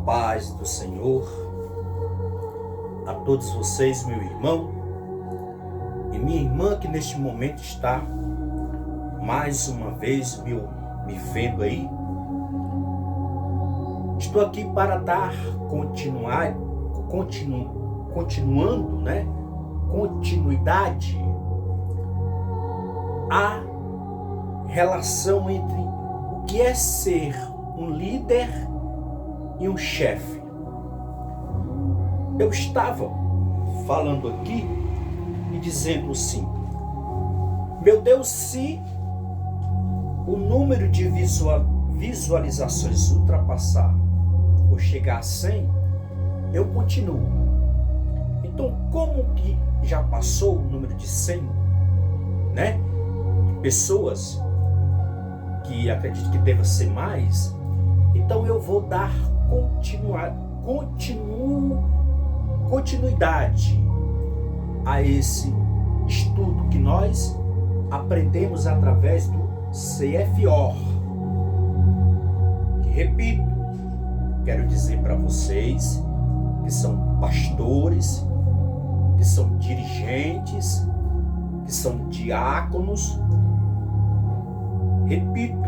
paz do Senhor a todos vocês, meu irmão e minha irmã, que neste momento está mais uma vez me vendo aí. Estou aqui para dar continuidade à relação entre o que é ser um líder e um chefe. Eu estava falando aqui e dizendo assim: meu Deus, se o número de visualizações ultrapassar ou chegar a 100, eu continuo. Então, como que já passou o número de 100, né? Pessoas que acredito que deva ser mais, então eu vou dar continuidade a esse estudo que nós aprendemos através do CFO. Que, repito, quero dizer para vocês que são pastores, que são dirigentes, que são diáconos. Repito,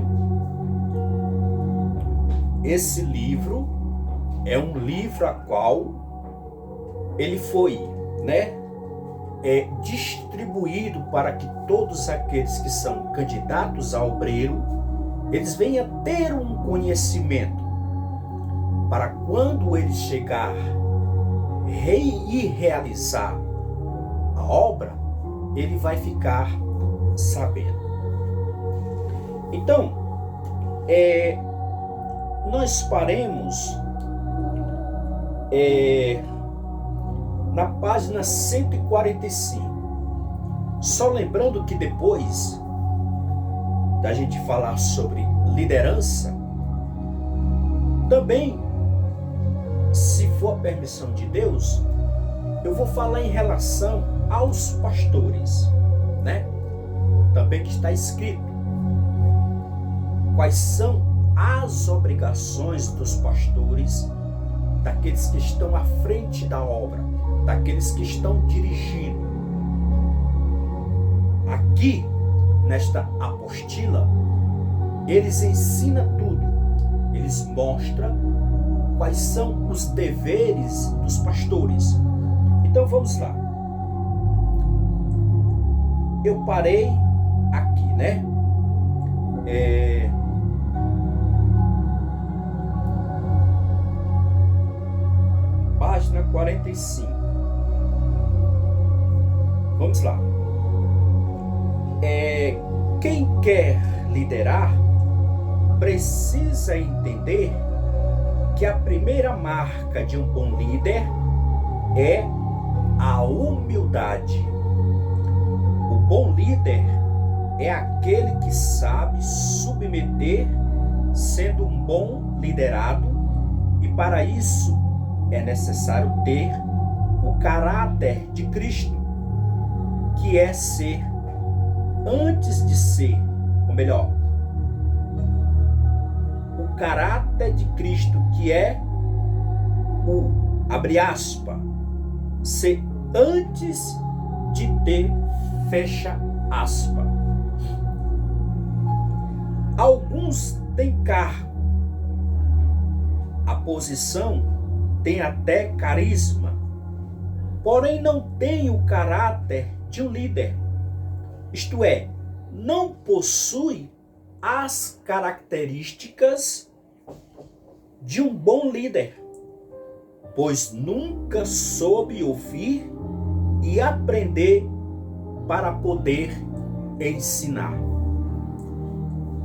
esse livro é um livro a qual ele foi, distribuído para que todos aqueles que são candidatos a obreiro, eles venham ter um conhecimento para quando ele chegar e realizar a obra, ele vai ficar sabendo. Então, nós paremos na página 145. Só lembrando que depois da gente falar sobre liderança, também, se for a permissão de Deus, eu vou falar em relação aos pastores, Também que está escrito quais são as obrigações dos pastores, daqueles que estão à frente da obra, daqueles que estão dirigindo. Aqui, nesta apostila, eles ensinam tudo. Eles mostram quais são os deveres dos pastores. Então vamos lá. Eu parei aqui, Página 45. Vamos lá. Quem quer liderar precisa entender que a primeira marca de um bom líder é a humildade. O bom líder é aquele que sabe submeter, sendo um bom liderado, e para isso é necessário ter o caráter de Cristo, que é ser antes de ser, ou melhor, o caráter de Cristo, que é o, abre aspas, ser antes de ter, fecha aspas. Alguns têm cargo, a posição tem até carisma, porém não tem o caráter de um líder. Isto é, não possui as características de um bom líder, pois nunca soube ouvir e aprender para poder ensinar.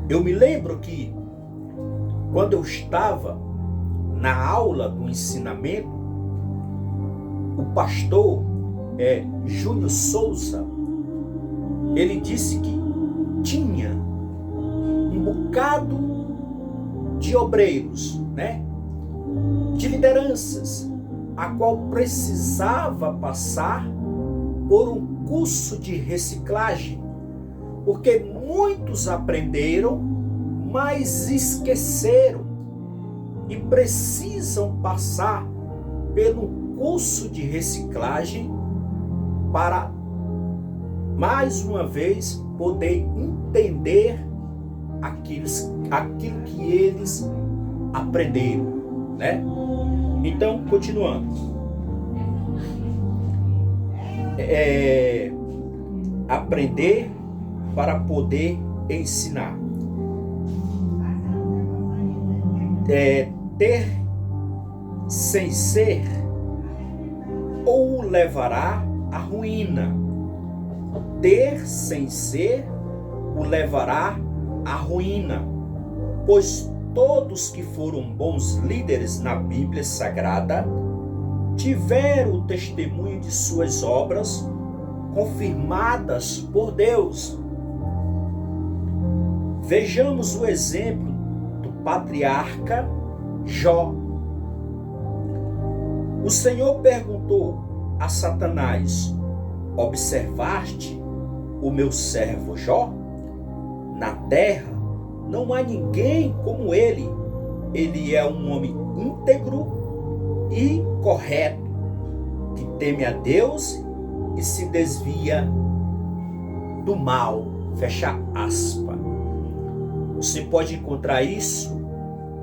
Eu me lembro que quando eu estava na aula do ensinamento, o pastor Júnior Souza, ele disse que tinha um bocado de obreiros, de lideranças, a qual precisava passar por um curso de reciclagem, porque muitos aprenderam, mas esqueceram e precisam passar pelo curso de reciclagem para, mais uma vez, poder entender aquilo que eles aprenderam, né? Então, continuando. Aprender para poder ensinar. Ter sem ser ou o levará à ruína. Ter sem ser o levará à ruína, pois todos que foram bons líderes na Bíblia Sagrada tiveram o testemunho de suas obras confirmadas por Deus. Vejamos o exemplo do patriarca Jó. O Senhor perguntou a Satanás: observaste o meu servo Jó? Na terra não há ninguém como ele. Ele é um homem íntegro e correto, que teme a Deus e se desvia do mal. Fecha aspas. Você pode encontrar isso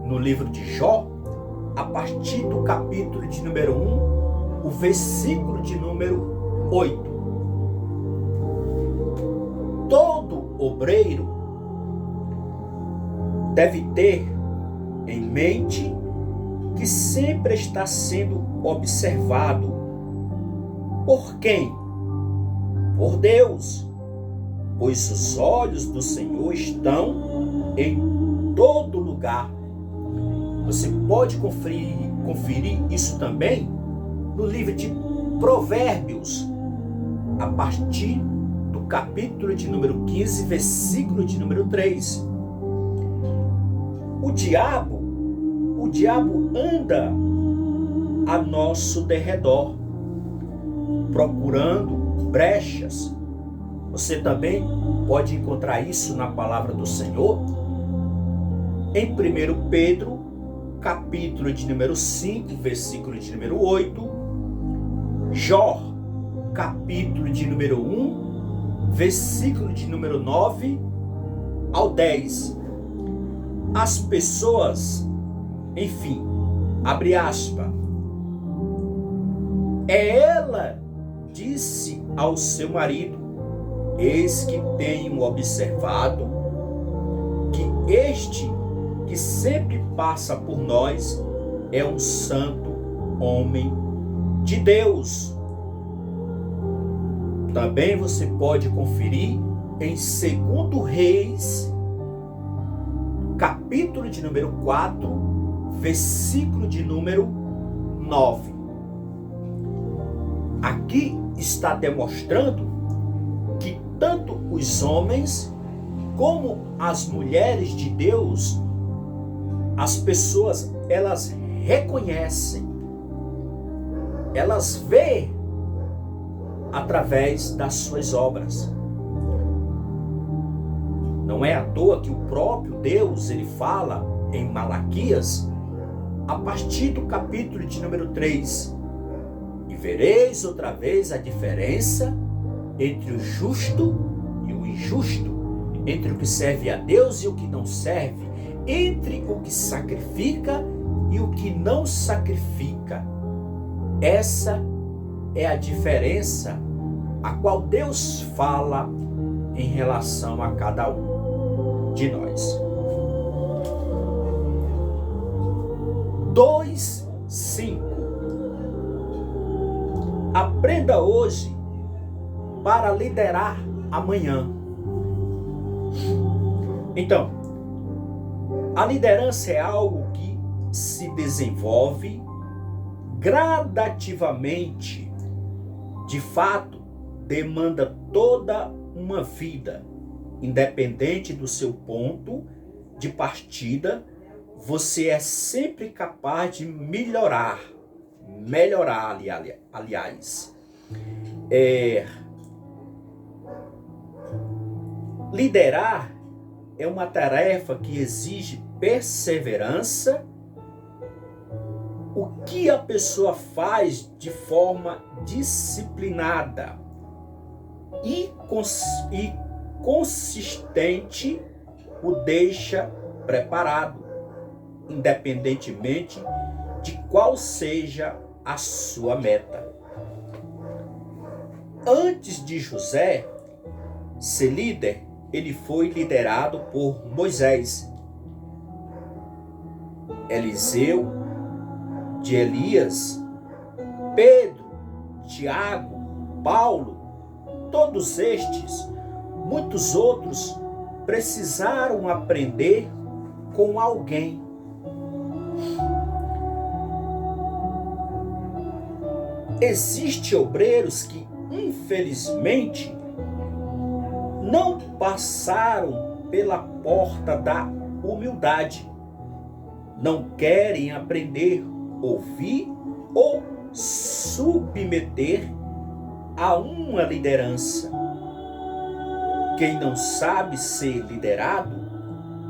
no livro de Jó, a partir do capítulo de número 1, o versículo de número 8. Todo obreiro deve ter em mente que sempre está sendo observado. Por quem? Por Deus. Pois os olhos do Senhor estão em todo lugar. Você pode conferir isso também no livro de Provérbios, a partir do capítulo de número 15, versículo de número 3. O diabo anda a nosso derredor, procurando brechas. Você também pode encontrar isso na palavra do Senhor em 1 Pedro, capítulo de número 5, versículo de número 8, Jó, capítulo de número 1, versículo de número 9 ao 10. As pessoas, enfim, abre aspas, ela disse ao seu marido: eis que tenho observado que este que sempre passa por nós é um santo homem de Deus. Também você pode conferir em 2 Reis, capítulo de número 4, versículo de número 9. Aqui está demonstrando que tanto os homens como as mulheres de Deus, as pessoas, elas reconhecem, elas veem através das suas obras. Não é à toa que o próprio Deus, ele fala em Malaquias, a partir do capítulo de número 3, e vereis outra vez a diferença entre o justo e o injusto, entre o que serve a Deus e o que não serve, entre o que sacrifica e o que não sacrifica. Essa é a diferença a qual Deus fala em relação a cada um de nós. 2:5. Aprenda hoje para liderar amanhã. Então, a liderança é algo que se desenvolve gradativamente. De fato, demanda toda uma vida. Independente do seu ponto de partida, você é sempre capaz de melhorar, aliás. Liderar é uma tarefa que exige perseverança o que a pessoa faz de forma disciplinada e consistente o deixa preparado, independentemente de qual seja a sua meta. Antes de José ser líder, ele foi liderado por Moisés, Eliseu, de Elias, Pedro, Tiago, Paulo. Todos estes, muitos outros, precisaram aprender com alguém. Existem obreiros que, infelizmente, não passaram pela porta da humildade. Não querem aprender, ouvir ou submeter a uma liderança. Quem não sabe ser liderado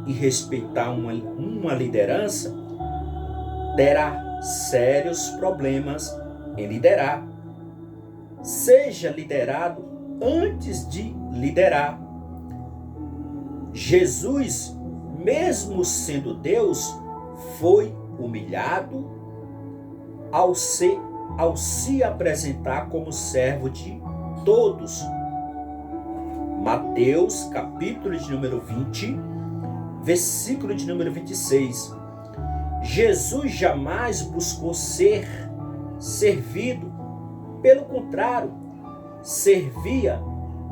e respeitar uma liderança terá sérios problemas em liderar. Seja liderado antes de liderar. Jesus, mesmo sendo Deus, foi humilhado ao se apresentar como servo de todos. Mateus, capítulo de número 20, versículo de número 26. Jesus jamais buscou ser servido. Pelo contrário, servia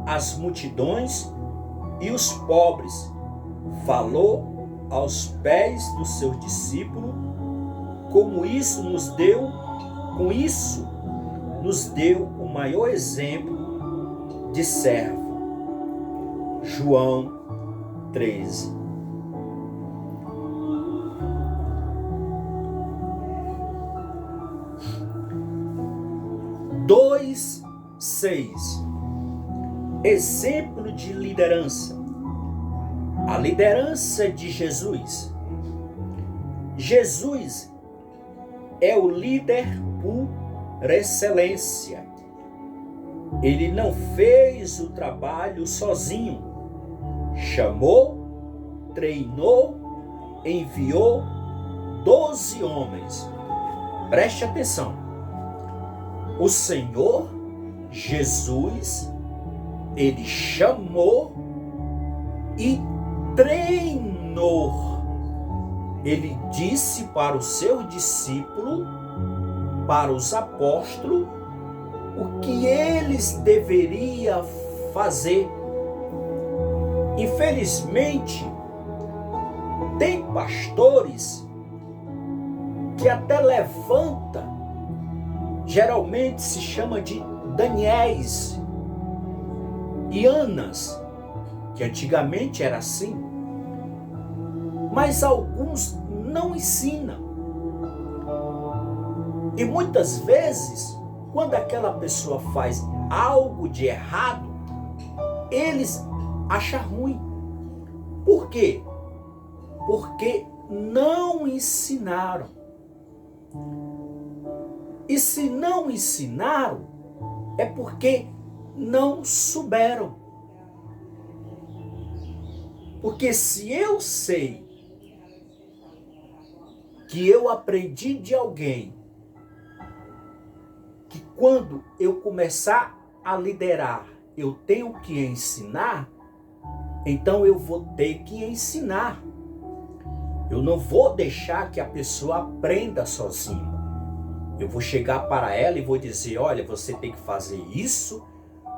as multidões e os pobres. Falou aos pés dos seus discípulos, com isso nos deu o maior exemplo de servo. João 13. Dois, 6. Exemplo de liderança. A liderança de Jesus. Jesus é o líder por excelência. Ele não fez o trabalho sozinho. Chamou, treinou, enviou 12 homens. Preste atenção. O Senhor Jesus, ele chamou e treinou. Ele disse para o seu discípulo, para os apóstolos, o que eles deveriam fazer. Infelizmente, tem pastores que até levanta, geralmente se chama de Daniéis e Anas, que antigamente era assim, mas alguns não ensinam. E muitas vezes, quando aquela pessoa faz algo de errado, eles acham ruim. Por quê? Porque não ensinaram. E se não ensinaram, é porque não souberam. Porque se eu sei que eu aprendi de alguém que quando eu começar a liderar, eu tenho que ensinar, então eu vou ter que ensinar. Eu não vou deixar que a pessoa aprenda sozinha. Eu vou chegar para ela e vou dizer, olha, você tem que fazer isso,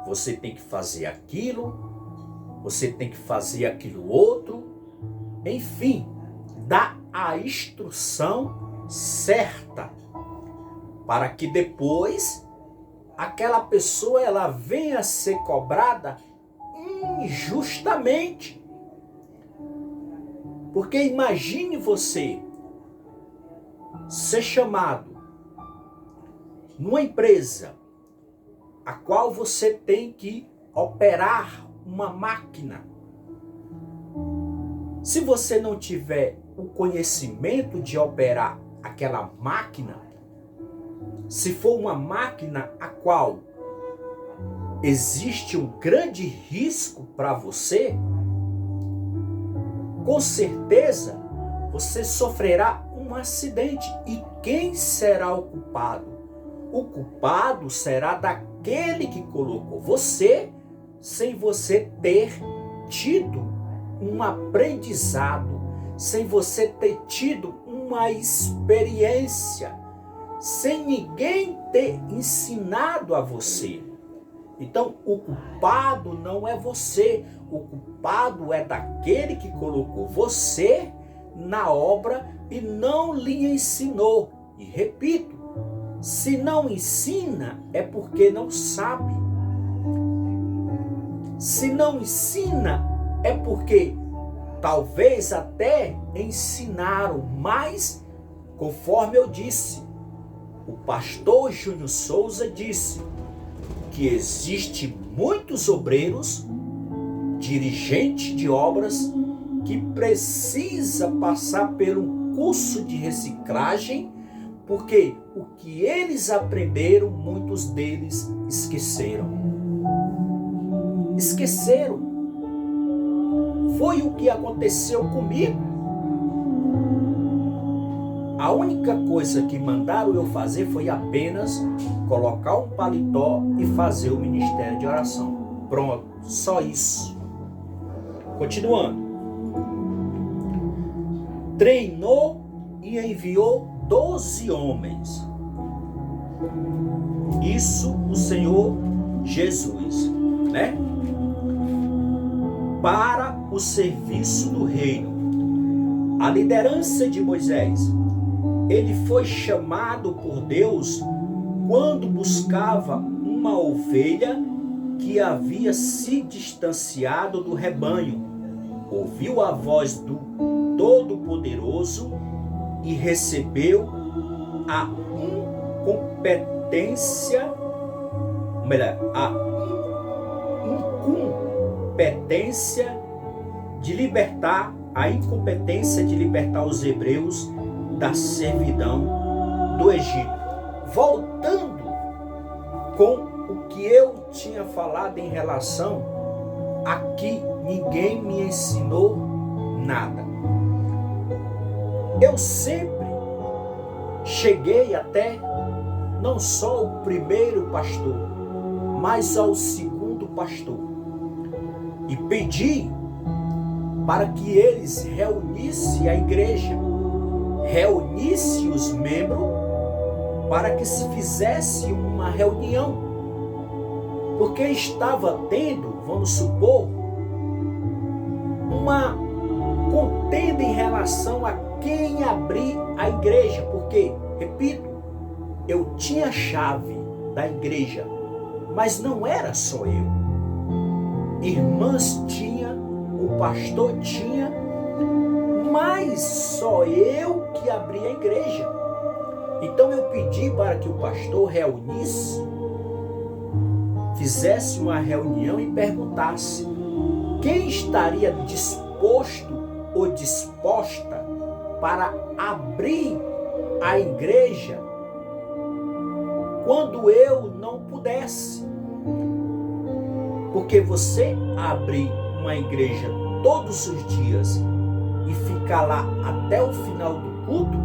você tem que fazer aquilo, você tem que fazer aquilo outro. Enfim, dá a instrução certa para que depois aquela pessoa ela venha a ser cobrada injustamente. Porque imagine você ser chamado numa empresa a qual você tem que operar uma máquina. Se você não tiver o conhecimento de operar aquela máquina, se for uma máquina a qual existe um grande risco para você, com certeza você sofrerá um acidente. E quem será o culpado? O culpado será daquele que colocou você, sem você ter tido um aprendizado, sem você ter tido uma experiência, sem ninguém ter ensinado a você. Então, o culpado não é você, o culpado é daquele que colocou você na obra e não lhe ensinou. E repito, se não ensina é porque não sabe. Se não ensina é porque talvez até ensinaram, mas conforme eu disse, o pastor Júnior Souza disse que existe muitos obreiros, dirigentes de obras, que precisa passar por um curso de reciclagem, porque o que eles aprenderam, muitos deles esqueceram. Esqueceram. Foi o que aconteceu comigo. A única coisa que mandaram eu fazer foi apenas colocar um paletó e fazer o ministério de oração. Pronto, só isso. Continuando. Treinou e enviou 12 homens. Isso o Senhor Jesus, né? Para o serviço do reino. A liderança de Moisés. Ele foi chamado por Deus quando buscava uma ovelha que havia se distanciado do rebanho. Ouviu a voz do Todo-Poderoso e recebeu a incompetência de libertar os hebreus da servidão do Egito. Voltando com o que eu tinha falado em relação a que ninguém me ensinou nada. Eu sempre cheguei até não só o primeiro pastor, mas ao segundo pastor, e pedi para que eles reunissem a igreja, reunissem os membros, para que se fizesse uma reunião, porque estava tendo, vamos supor, uma contenda em relação a quem abrir a igreja, porque, repito, eu tinha a chave da igreja, mas não era só eu. Irmãs tinha, o pastor tinha, mas só eu que abri a igreja. Então eu pedi para que o pastor reunisse, fizesse uma reunião e perguntasse quem estaria disposto ou disposta para abrir a igreja quando eu não pudesse. Porque você abrir uma igreja todos os dias e ficar lá até o final do culto,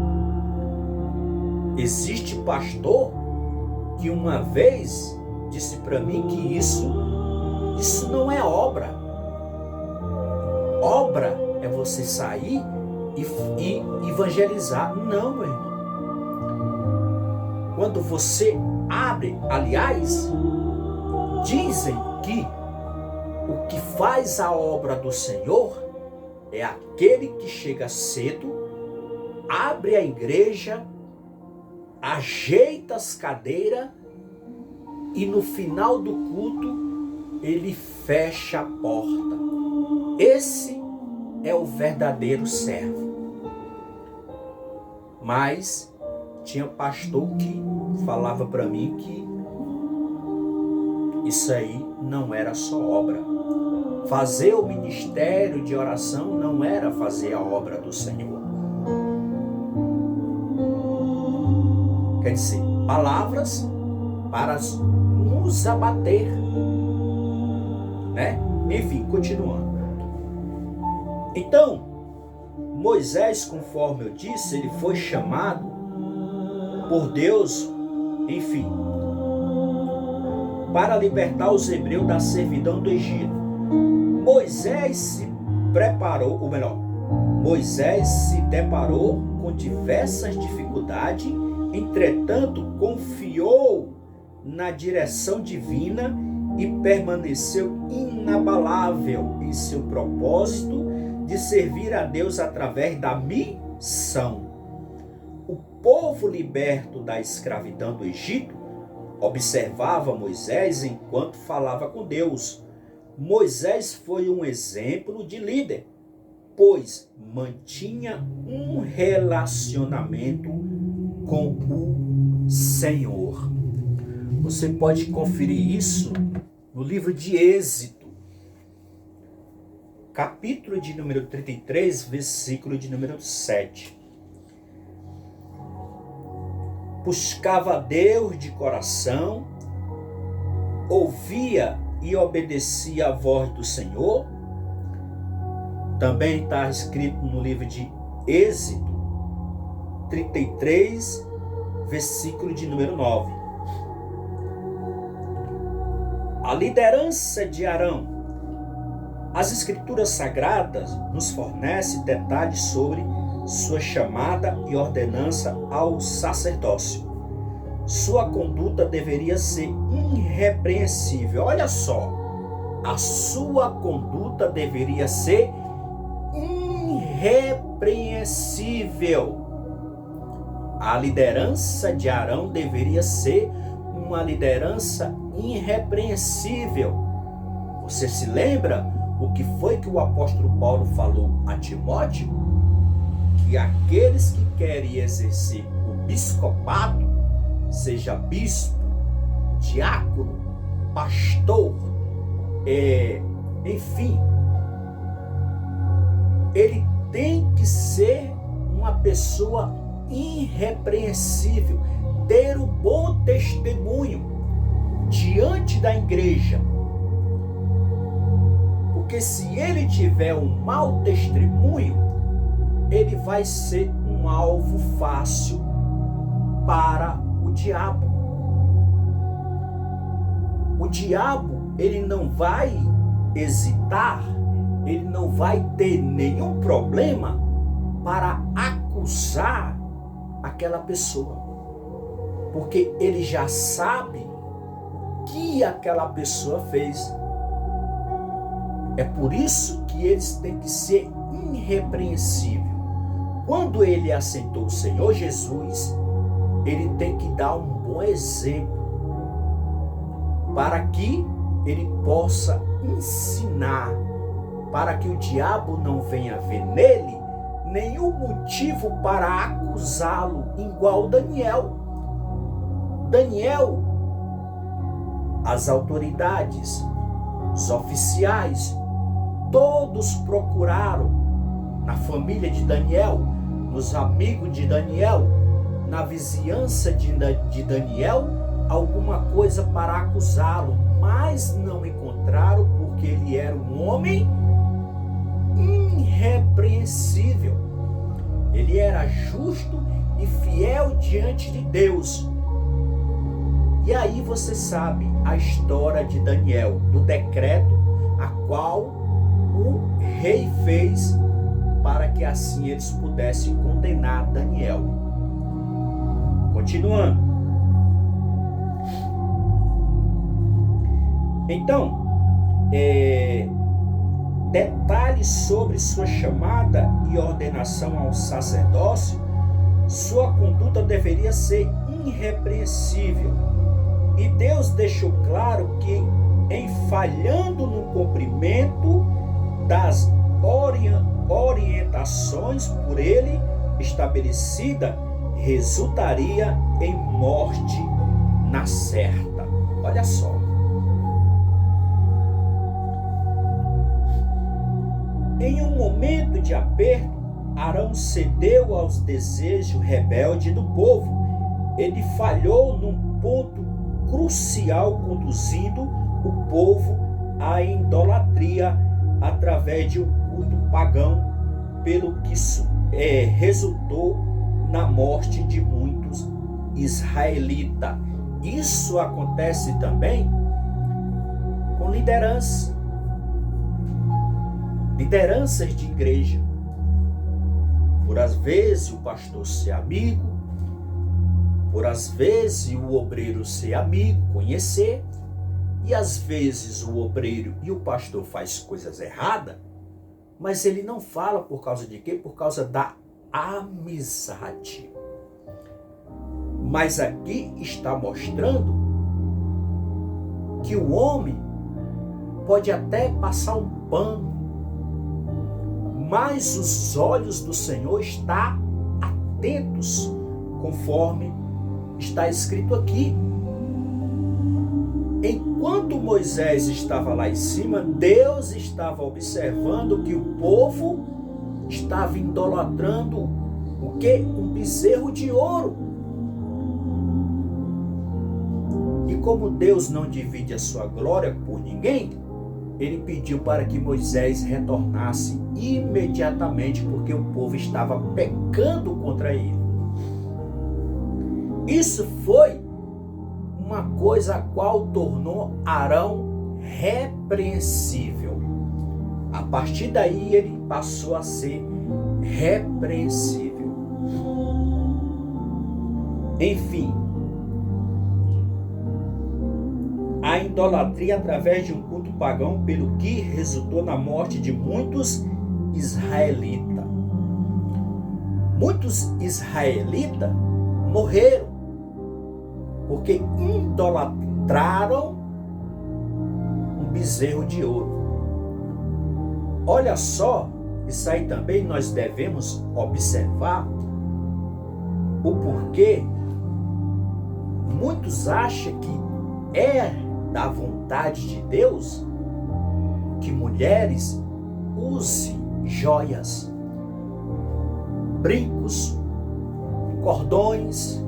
existe pastor que uma vez disse para mim que isso não é obra. Obra é você sair e evangelizar. Não, meu irmão. Quando você abre, aliás, dizem que o que faz a obra do Senhor é aquele que chega cedo, abre a igreja, ajeita as cadeiras e no final do culto ele fecha a porta. Esse é o verdadeiro servo. Mas tinha pastor que falava para mim que isso aí não era só obra. Fazer o ministério de oração não era fazer a obra do Senhor. quer dizer, palavras para nos abater, né? Enfim, continuando. Então, Moisés, conforme eu disse, ele foi chamado por Deus, enfim, para libertar os hebreus da servidão do Egito. Moisés se preparou, ou melhor, Moisés se deparou com diversas dificuldades, entretanto confiou na direção divina e permaneceu inabalável em seu propósito de servir a Deus através da missão. O povo liberto da escravidão do Egito observava Moisés enquanto falava com Deus. Moisés foi um exemplo de líder, pois mantinha um relacionamento com o Senhor. Você pode conferir isso no livro de Êxodo, capítulo de número 33, versículo de número 7. Buscava a Deus de coração, ouvia e obedecia à voz do Senhor. Também está escrito no livro de Êxodo 33, versículo de número 9. A liderança de Arão. As Escrituras Sagradas nos fornecem detalhes sobre sua chamada e ordenança ao sacerdócio. Sua conduta deveria ser irrepreensível. Olha só, a sua conduta deveria ser irrepreensível. A liderança de Arão deveria ser uma liderança irrepreensível. Você se lembra o que foi que o apóstolo Paulo falou a Timóteo? Que aqueles que querem exercer o biscopado, seja bispo, diácono, pastor, enfim, ele tem que ser uma pessoa irrepreensível, ter um bom testemunho diante da igreja. Porque se ele tiver um mau testemunho, ele vai ser um alvo fácil para o diabo. O diabo, ele não vai hesitar, ele não vai ter nenhum problema para acusar aquela pessoa, porque ele já sabe o que aquela pessoa fez. É por isso que eles têm que ser irrepreensíveis. Quando ele aceitou o Senhor Jesus, ele tem que dar um bom exemplo para que ele possa ensinar, para que o diabo não venha ver nele nenhum motivo para acusá-lo, igual Daniel. Daniel, as autoridades, os oficiais, todos procuraram na família de Daniel, nos amigos de Daniel, na vizinhança de Daniel, alguma coisa para acusá-lo, mas não encontraram, porque ele era um homem irrepreensível. Ele era justo e fiel diante de Deus. E aí você sabe a história de Daniel, do decreto a qual o rei fez para que assim eles pudessem condenar Daniel. Continuando. Então, detalhes sobre sua chamada e ordenação ao sacerdócio. Sua conduta deveria ser irrepreensível. E Deus deixou claro que, em falhando no cumprimento das orientações por ele estabelecida, resultaria em morte na certa. Olha só. Em um momento de aperto, Arão cedeu aos desejos rebeldes do povo ele falhou num ponto crucial, conduzindo o povo à idolatria através de um culto pagão, pelo que resultou na morte de muitos israelitas. Isso acontece também com lideranças de igreja. Por às vezes o pastor ser amigo, por às vezes o obreiro ser amigo, conhecer, e às vezes o obreiro e o pastor faz coisas erradas, mas ele não fala por causa de quê? Por causa da amizade. Mas aqui está mostrando que o homem pode até passar um pano, mas os olhos do Senhor estão atentos, conforme está escrito aqui. Enquanto Moisés estava lá em cima, Deus estava observando que o povo estava idolatrando o quê? Um bezerro de ouro. E como Deus não divide a sua glória por ninguém, ele pediu para que Moisés retornasse imediatamente, porque o povo estava pecando contra ele. Isso foi uma coisa a qual tornou Arão repreensível. A partir daí ele passou a ser repreensível. Enfim, a idolatria através de um culto pagão, pelo que resultou na morte de muitos israelitas. Muitos israelitas morreram porque idolatraram um bezerro de ouro. Olha só, isso aí também nós devemos observar o porquê muitos acham que é da vontade de Deus que mulheres usem joias, brincos, cordões,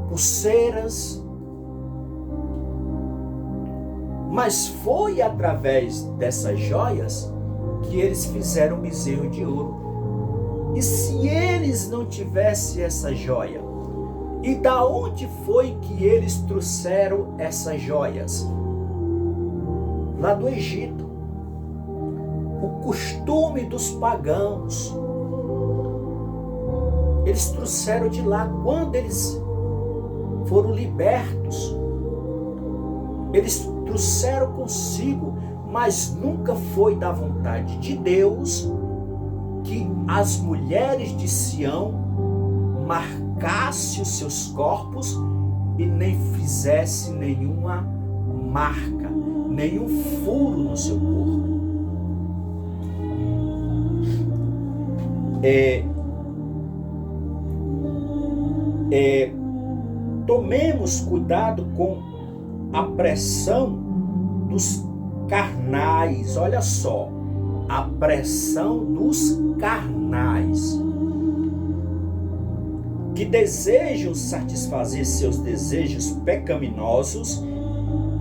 pulseiras, mas foi através dessas joias que eles fizeram um bezerro de ouro. E se eles não tivessem essa joia, e da onde foi que eles trouxeram essas joias? Lá do Egito. O costume dos pagãos. Eles trouxeram de lá. Quando eles foram libertos, eles trouxeram consigo, mas nunca foi da vontade de Deus que as mulheres de Sião marcassem os seus corpos e nem fizesse nenhuma marca, nenhum furo no seu corpo. Tomemos cuidado com a pressão dos carnais. Olha só, a pressão dos carnais, que desejam satisfazer seus desejos pecaminosos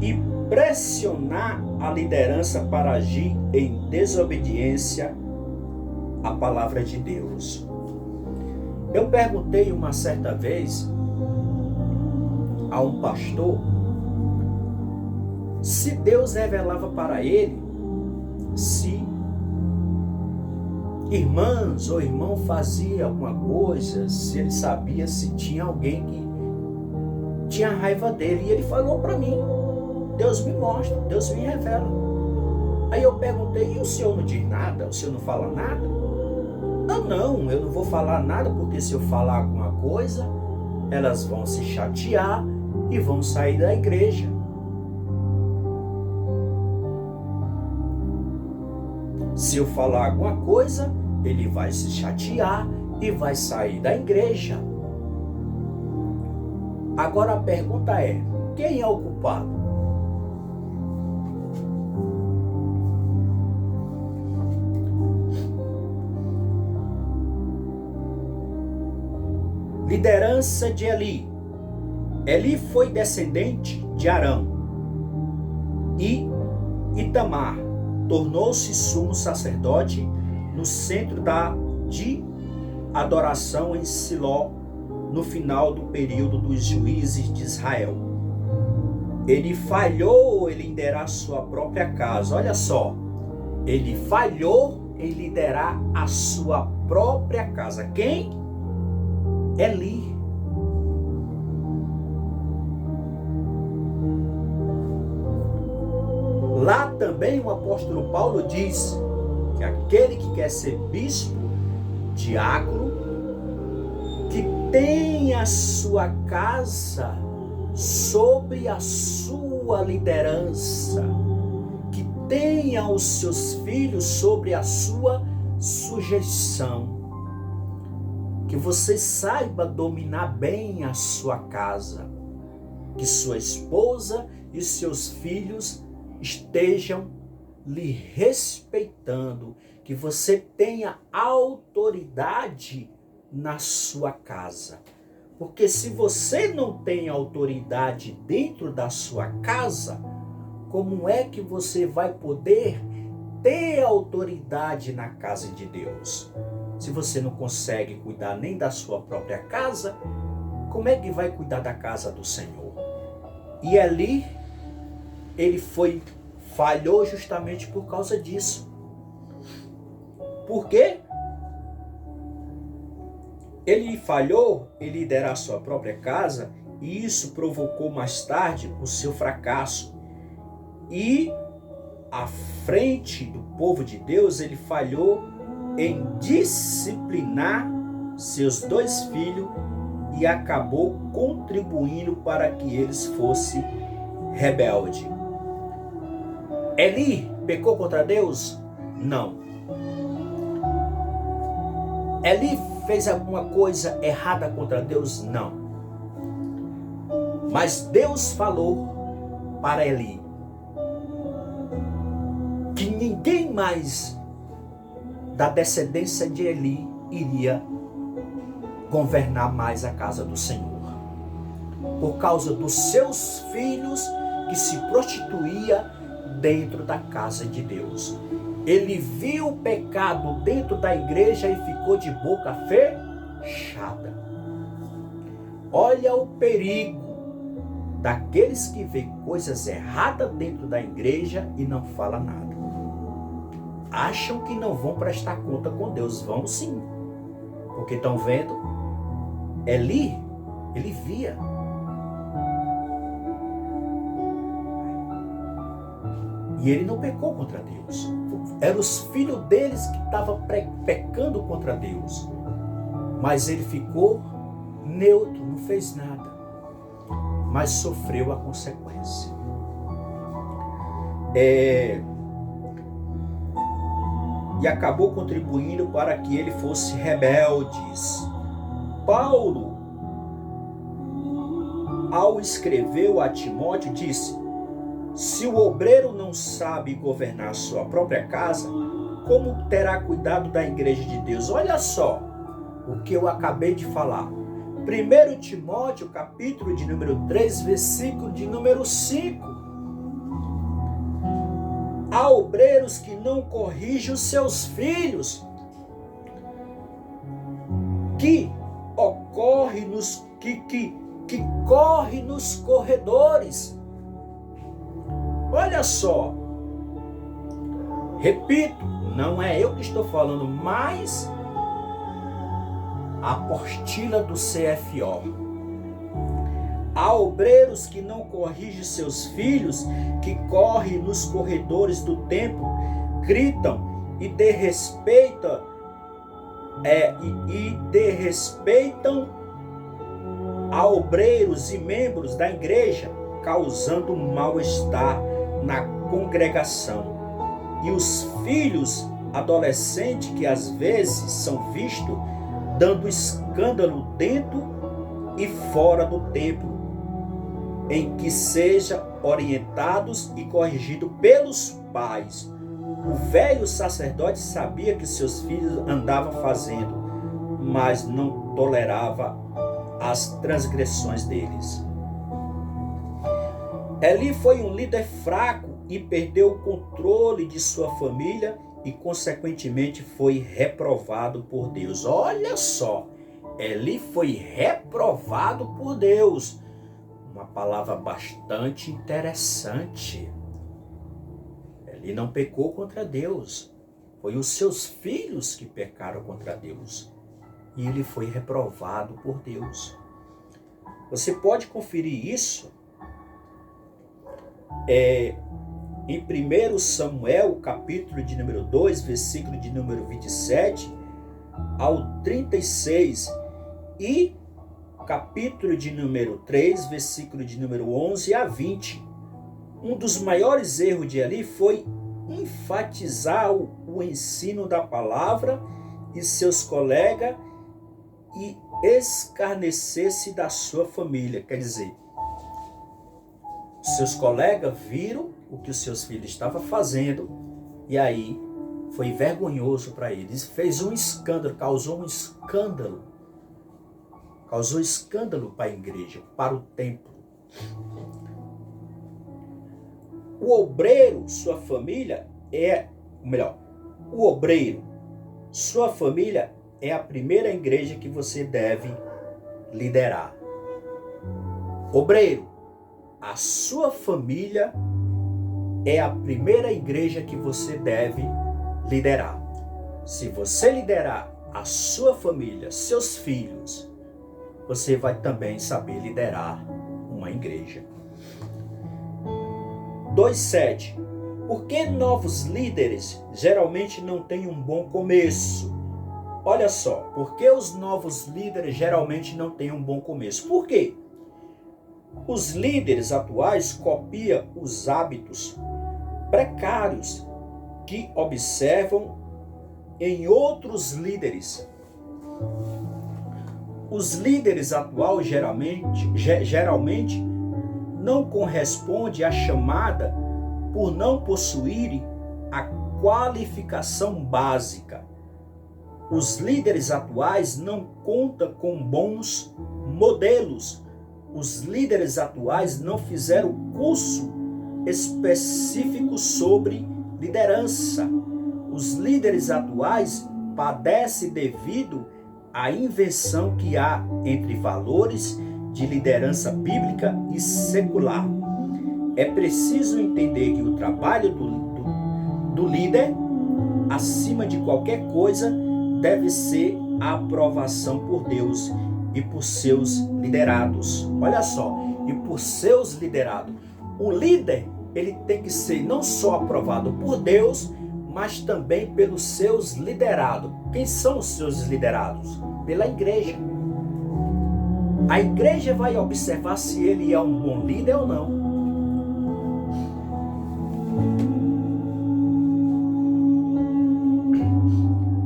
e pressionar a liderança para agir em desobediência à palavra de Deus. Eu perguntei uma certa vez a um pastor se Deus revelava para ele se irmãs ou irmão fazia alguma coisa, se ele sabia se tinha alguém que tinha raiva dele. E ele falou para mim: Deus me mostra, Deus me revela. Aí eu perguntei: e o senhor não diz nada? O senhor não fala nada? Não, eu não vou falar nada, porque se eu falar alguma coisa, elas vão se chatear e vão sair da igreja. Se eu falar alguma coisa, ele vai se chatear e vai sair da igreja. Agora a pergunta é: quem é o culpado? Liderança de Eli. Eli foi descendente de Arão. E Itamar tornou-se sumo sacerdote no centro de adoração em Siló, no final do período dos juízes de Israel. Ele falhou em liderar sua própria casa. Olha só, ele falhou em liderar a sua própria casa. Quem? Eli. Lá também o apóstolo Paulo diz que aquele que quer ser bispo, diácono, que tem a sua casa sobre a sua liderança, que tenha os seus filhos sobre a sua sujeição, que você saiba dominar bem a sua casa, que sua esposa e seus filhos estejam lhe respeitando, que você tenha autoridade na sua casa. Porque se você não tem autoridade dentro da sua casa, como é que você vai poder ter autoridade na casa de Deus? Se você não consegue cuidar nem da sua própria casa, como é que vai cuidar da casa do Senhor? E ali, ele falhou justamente por causa disso. Por quê? Ele falhou em liderar sua própria casa e isso provocou mais tarde o seu fracasso. E à frente do povo de Deus, ele falhou em disciplinar seus 2 filhos e acabou contribuindo para que eles fossem rebeldes. Eli pecou contra Deus? Não. Eli fez alguma coisa errada contra Deus? Não. Mas Deus falou para Eli que ninguém mais da descendência de Eli iria governar mais a casa do Senhor, por causa dos seus filhos que se prostituía dentro da casa de Deus. Ele viu o pecado dentro da igreja e ficou de boca fechada. Olha o perigo daqueles que veem coisas erradas dentro da igreja e não falam nada. Acham que não vão prestar conta com Deus. Vão sim. Porque estão vendo? Eli, ele via. E ele não pecou contra Deus. Eram os filhos deles que estavam pecando contra Deus. Mas ele ficou neutro, não fez nada. Mas sofreu a consequência. E acabou contribuindo para que ele fosse rebeldes. Paulo, ao escrever a Timóteo, disse: se o obreiro não sabe governar sua própria casa, como terá cuidado da igreja de Deus? Olha só o que eu acabei de falar. 1 Timóteo, capítulo de número 3, versículo de número 5. Há obreiros que não corrigem os seus filhos, que corre nos corredores. Olha só, repito, não é eu que estou falando, mas a apostila do CFO. Há obreiros que não corrigem seus filhos, que correm nos corredores do templo, gritam e desrespeitam a obreiros e membros da igreja, causando mal-estar na congregação. E os filhos adolescentes, que às vezes são vistos dando escândalo dentro e fora do templo, em que sejam orientados e corrigidos pelos pais. O velho sacerdote sabia que seus filhos andavam fazendo, mas não tolerava as transgressões deles. Eli foi um líder fraco e perdeu o controle de sua família e, consequentemente, foi reprovado por Deus. Olha só, Eli foi reprovado por Deus. Uma palavra bastante interessante. Eli não pecou contra Deus. Foi os seus filhos que pecaram contra Deus. E ele foi reprovado por Deus. Você pode conferir isso em 1 Samuel, capítulo de número 2, versículo de número 27 ao 36 e capítulo de número 3, versículo de número 11 a 20. Um dos maiores erros de Eli foi enfatizar o ensino da palavra e seus colegas e escarnecer-se da sua família. Quer dizer, seus colegas viram o que os seus filhos estavam fazendo e aí foi vergonhoso para eles. Fez um escândalo, causou escândalo para a igreja, para o templo. O obreiro, sua família sua família é a primeira igreja que você deve liderar. Obreiro, a sua família é a primeira igreja que você deve liderar. Se você liderar a sua família, seus filhos, você vai também saber liderar uma igreja. 2:7. Por que novos líderes geralmente não têm um bom começo? Olha só, por que os novos líderes geralmente não têm um bom começo? Por quê? Os líderes atuais copiam os hábitos precários que observam em outros líderes. Os líderes atuais geralmente não correspondem à chamada por não possuírem a qualificação básica. Os líderes atuais não contam com bons modelos. Os líderes atuais não fizeram curso específico sobre liderança. Os líderes atuais padecem devido à inversão que há entre valores de liderança bíblica e secular. É preciso entender que o trabalho do líder, acima de qualquer coisa, deve ser a aprovação por Deus e por seus liderados. Olha só, e por seus liderados. O líder, ele tem que ser não só aprovado por Deus, mas também pelos seus liderados. Quem são os seus liderados? Pela igreja. A igreja vai observar se ele é um bom líder ou não.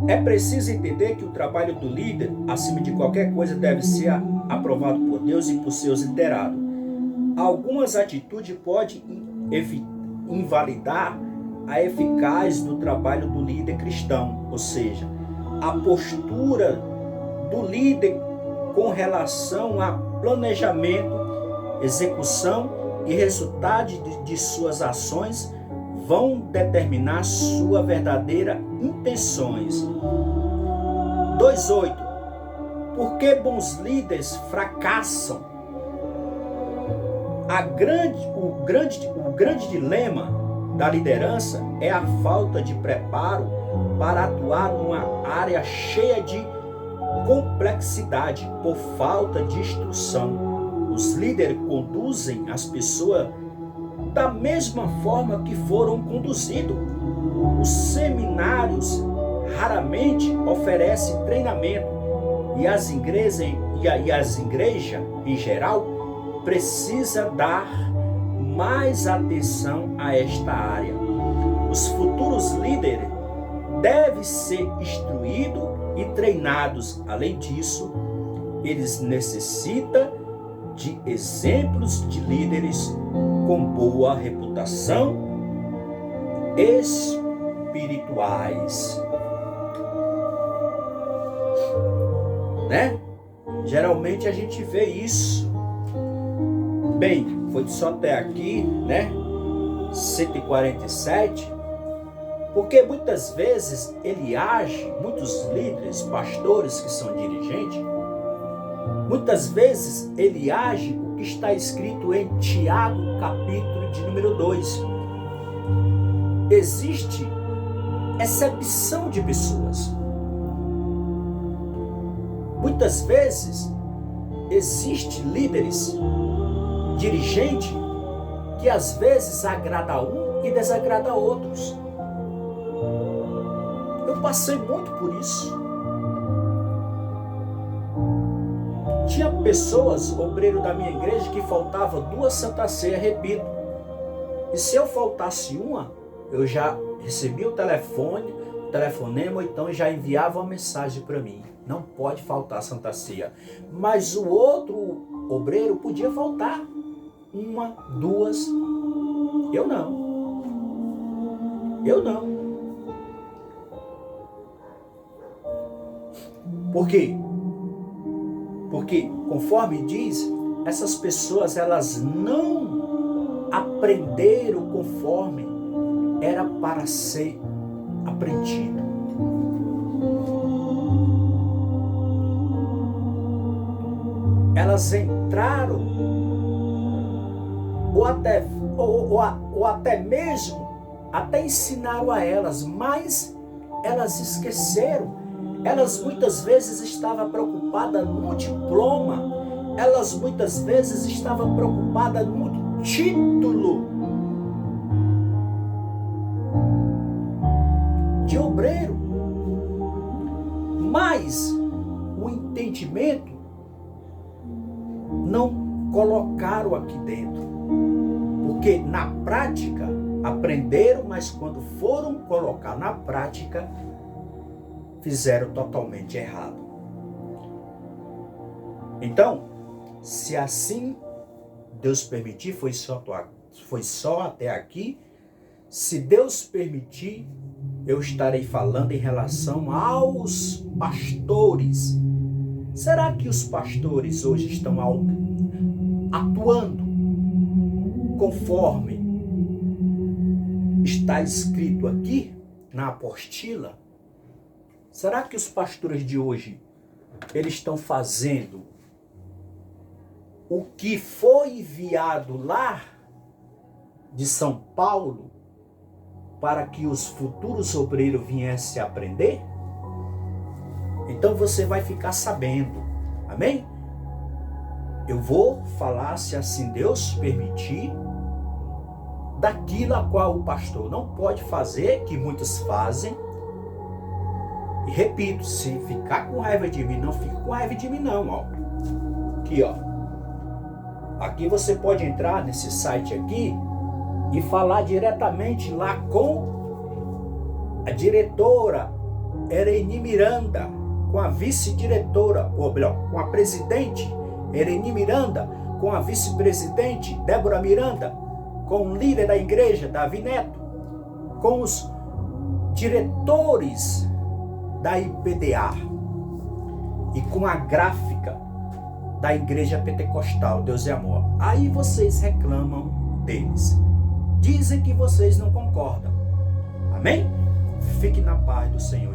É preciso entender que o trabalho do líder, acima de qualquer coisa, deve ser aprovado por Deus e por seus liderados. Algumas atitudes podem invalidar a eficácia do trabalho do líder cristão, ou seja, a postura do líder com relação a planejamento, execução e resultado de suas ações vão determinar suas verdadeiras intenções. 2:8. Por que bons líderes fracassam? O grande dilema da liderança é a falta de preparo para atuar numa área cheia de complexidade por falta de instrução. Os líderes conduzem as pessoas da mesma forma que foram conduzidos. Os seminários raramente oferecem treinamento e as igrejas em geral precisam dar mais atenção a esta área. Os futuros líderes devem ser instruídos e treinados. Além disso, eles necessitam de exemplos de líderes com boa reputação espirituais. atualmente a gente vê isso. Bem, foi só até aqui, né? 147. Porque muitas vezes ele age, muitos líderes, pastores que são dirigentes, muitas vezes ele age o que está escrito em Tiago, capítulo de número 2. Existe exceção de pessoas. Muitas vezes existe líderes, dirigente, que às vezes agrada a um e desagrada a outros. Eu passei muito por isso. Tinha pessoas, obreiro da minha igreja, que faltava 2 Santa Ceia, repito. E se eu faltasse uma, eu já recebia o telefonema, ou então já enviava uma mensagem para mim. Não pode faltar Santa Ceia. Mas o outro obreiro podia faltar 1, 2. Eu não. Por quê? Porque, conforme diz, essas pessoas, elas não aprenderam conforme era para ser aprendido. Elas entraram, ou até mesmo, até ensinaram a elas, mas elas esqueceram. Elas muitas vezes estavam preocupadas no diploma, elas muitas vezes estavam preocupadas no título de obreiro, mas o entendimento não colocaram aqui dentro, porque na prática aprenderam, mas quando foram colocar na prática, fizeram totalmente errado. Então, se assim Deus permitir, foi só até aqui. Se Deus permitir, eu estarei falando em relação aos pastores. Será que os pastores hoje estão atuando conforme está escrito aqui na apostila? Será que os pastores de hoje, eles estão fazendo o que foi enviado lá de São Paulo para que os futuros obreiros viessem a aprender? Então você vai ficar sabendo, amém? Eu vou falar, se assim Deus permitir, daquilo a qual o pastor não pode fazer, que muitos fazem. E repito, se ficar com raiva de mim, não fique com raiva de mim não, ó. Aqui, ó. Aqui você pode entrar nesse site aqui e falar diretamente lá com a diretora Ereni Miranda, com a vice-diretora, ou melhor, com a presidente Ereni Miranda, com a vice-presidente Débora Miranda, com o líder da igreja, Davi Neto, com os diretores da IPDA e com a gráfica da Igreja Pentecostal Deus é Amor. Aí vocês reclamam deles. Dizem que vocês não concordam. Amém? Fique na paz do Senhor